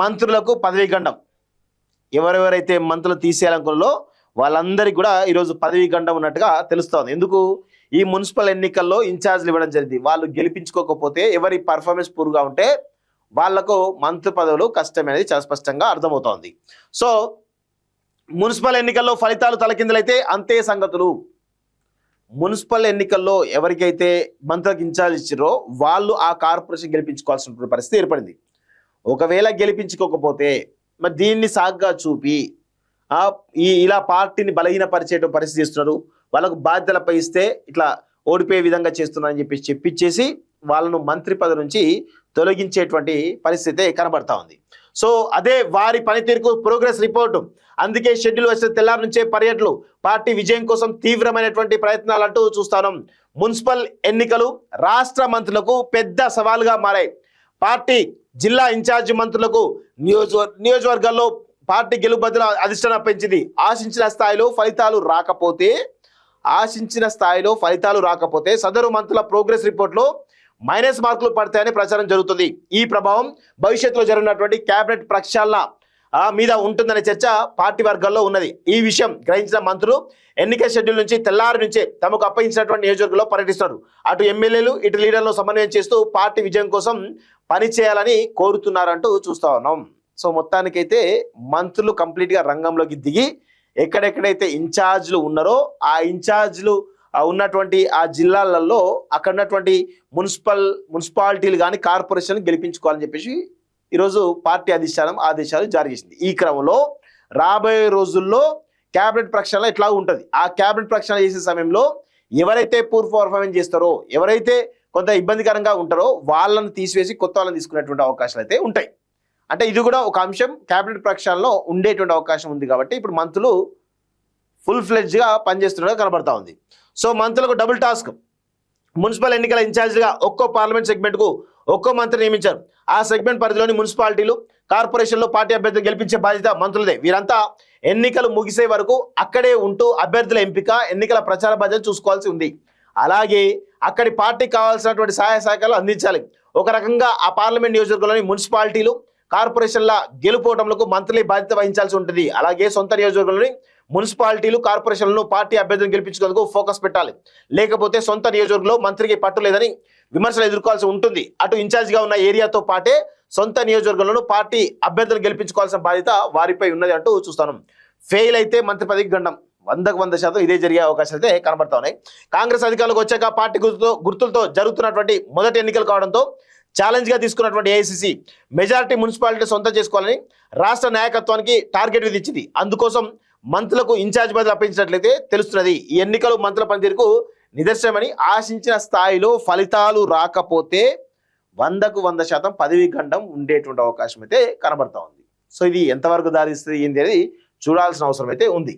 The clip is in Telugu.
మంత్రులకు పదవీ గండం. ఎవరెవరైతే మంత్రులు తీసేయాలనుకున్నారో వాళ్ళందరికీ కూడా ఈరోజు పదవీ గండం ఉన్నట్టుగా తెలుస్తోంది. ఎందుకు? ఈ మున్సిపల్ ఎన్నికల్లో ఇన్ఛార్జ్లు ఇవ్వడం జరిగింది. వాళ్ళు గెలిపించుకోకపోతే, ఎవరి పర్ఫార్మెన్స్ పూర్గా ఉంటే వాళ్లకు మంత్రి పదవులు కష్టమనేది చాలా స్పష్టంగా అర్థమవుతోంది. సో మున్సిపల్ ఎన్నికల్లో ఫలితాలు తలకిందులైతే అంతే సంగతులు. మున్సిపల్ ఎన్నికల్లో ఎవరికైతే మంత్రులకు ఇన్ఛార్జ్ ఇచ్చారో వాళ్ళు ఆ కార్పొరేషన్ గెలిపించుకోవాల్సిన పరిస్థితి ఏర్పడింది. ఒకవేళ గెలిపించుకోకపోతే మరి దీన్ని సాగ్గా చూపి ఇలా పార్టీని బలహీనపరిచేట పరిస్థితి చేస్తున్నారు, వాళ్ళకు బాధ్యతలపై ఇస్తే ఇట్లా ఓడిపోయే విధంగా చేస్తున్నారని చెప్పించేసి వాళ్ళను మంత్రి పదవి నుంచి తొలగించేటువంటి పరిస్థితి కనబడతా ఉంది. సో అదే వారి పనితీరుకు ప్రోగ్రెస్ రిపోర్టు. అందుకే షెడ్యూల్ వచ్చిన తెల్లారి నుంచే పర్యటనలు, పార్టీ విజయం కోసం తీవ్రమైనటువంటి ప్రయత్నాలు అంటూ చూస్తాను. మున్సిపల్ ఎన్నికలు రాష్ట్ర మంత్రులకు పెద్ద సవాలుగా మారాయి. పార్టీ జిల్లా ఇన్ఛార్జి మంత్రులకు నియోజకవర్గాల్లో పార్టీ గెలుబద్దుల అధిష్టానం పెంచింది. ఆశించిన స్థాయిలో ఫలితాలు రాకపోతే సదరు మంత్రుల ప్రోగ్రెస్ రిపోర్ట్లో మైనస్ మార్కులు పడతాయని ప్రచారం జరుగుతుంది. ఈ ప్రభావం భవిష్యత్తులో జరిగినటువంటి కేబినెట్ ప్రక్షాళన మీద ఉంటుందనే చర్చ పార్టీ వర్గాల్లో ఉన్నది. ఈ విషయం గ్రహించిన మంత్రులు ఎన్నికల షెడ్యూల్ నుంచి తెల్లారి నుంచే తమకు అప్పగించినటువంటి నియోజకవర్గంలో పర్యటిస్తున్నారు. అటు ఎమ్మెల్యేలు ఇటు లీడర్లను సమన్వయం చేస్తూ పార్టీ విజయం కోసం పనిచేయాలని కోరుతున్నారంటూ చూస్తా ఉన్నాం. సో మొత్తానికైతే మంత్రులు కంప్లీట్గా రంగంలోకి దిగి ఎక్కడెక్కడైతే ఇన్ఛార్జ్లు ఉన్నారో ఆ ఇన్ఛార్జ్లు ఉన్నటువంటి ఆ జిల్లాలలో అక్కడ ఉన్నటువంటి మున్సిపాలిటీలు కానీ కార్పొరేషన్ గెలిపించుకోవాలని చెప్పేసి ఈరోజు పార్టీ అధిష్టానం ఆదేశాలు జారీ చేసింది. ఈ క్రమంలో రాబోయే రోజుల్లో క్యాబినెట్ ప్రక్షాళన ఎట్లా ఉంటుంది, ఆ క్యాబినెట్ ప్రక్షాళన చేసే సమయంలో ఎవరైతే పూర్ పర్ఫార్మెన్స్ చేస్తారో, ఎవరైతే కొంత ఇబ్బందికరంగా ఉంటారో వాళ్ళని తీసివేసి కొత్త వాళ్ళని తీసుకునేటువంటి అవకాశాలు అయితే ఉంటాయి. అంటే ఇది కూడా ఒక అంశం క్యాబినెట్ ప్రక్షాళనలో ఉండేటువంటి అవకాశం ఉంది. కాబట్టి ఇప్పుడు మంత్రులు ఫుల్ ఫ్లెడ్జ్గా పనిచేస్తున్నట్టుగా కనబడతా ఉంది. సో మంత్రులకు డబుల్ టాస్క్. మున్సిపల్ ఎన్నికల ఇన్ఛార్జిగా ఒక్కో పార్లమెంట్ సెగ్మెంట్కు ఒక్కో మంత్రి నియమించారు. ఆ సెగ్మెంట్ పరిధిలోని మున్సిపాలిటీలు కార్పొరేషన్లో పార్టీ అభ్యర్థులు గెలిపించే బాధ్యత మంత్రులదే. వీరంతా ఎన్నికలు ముగిసే వరకు అక్కడే ఉంటూ అభ్యర్థుల ఎంపిక, ఎన్నికల ప్రచార బాధ్యత చూసుకోవాల్సి ఉంది. అలాగే అక్కడి పార్టీకి కావాల్సినటువంటి సహాయ సహకారాలు అందించాలి. ఒక రకంగా ఆ పార్లమెంట్ నియోజకవర్గంలోని మున్సిపాలిటీలు కార్పొరేషన్ల గెలుపోవటంలో మంత్రులే బాధ్యత వహించాల్సి ఉంటుంది. అలాగే సొంత నియోజకవర్గంలోని మున్సిపాలిటీలు కార్పొరేషన్లను పార్టీ అభ్యర్థులను గెలిపించుకునేందుకు ఫోకస్ పెట్టాలి. లేకపోతే సొంత నియోజకవర్గంలో మంత్రికి పట్టు లేదని విమర్శలు ఎదుర్కోవాల్సి ఉంటుంది. అటు ఇన్ఛార్జిగా ఉన్న ఏరియాతో పాటే సొంత నియోజకవర్గంలోనూ పార్టీ అభ్యర్థులను గెలిపించుకోవాల్సిన బాధ్యత వారిపై ఉన్నది అంటూ చూస్తాను. ఫెయిల్ అయితే మంత్రి పదవికి గండం. 100% ఇదే జరిగే అవకాశాలు అయితే కనబడతా ఉన్నాయి. కాంగ్రెస్ అధికారులకు వచ్చాక పార్టీ గుర్తులతో జరుగుతున్నటువంటి మొదటి ఎన్నికలు కావడంతో ఛాలెంజ్గా తీసుకున్నటువంటి ఏఐసిసి మెజారిటీ మున్సిపాలిటీ సొంతం చేసుకోవాలని రాష్ట్ర నాయకత్వానికి టార్గెట్ విధించింది. అందుకోసం మంత్రులకు ఇన్ఛార్జ్ బదులు అప్పగించినట్లయితే తెలుస్తున్నది. ఈ ఎన్నికలు మంత్రుల పనితీరుకు నిదర్శనమని, ఆశించిన స్థాయిలో ఫలితాలు రాకపోతే 100% పదవీ గండం ఉండేటువంటి అవకాశం అయితే కనబడతా ఉంది. సో ఇది ఎంతవరకు దారిస్తుంది ఏంటి అనేది చూడాల్సిన అవసరం అయితే ఉంది.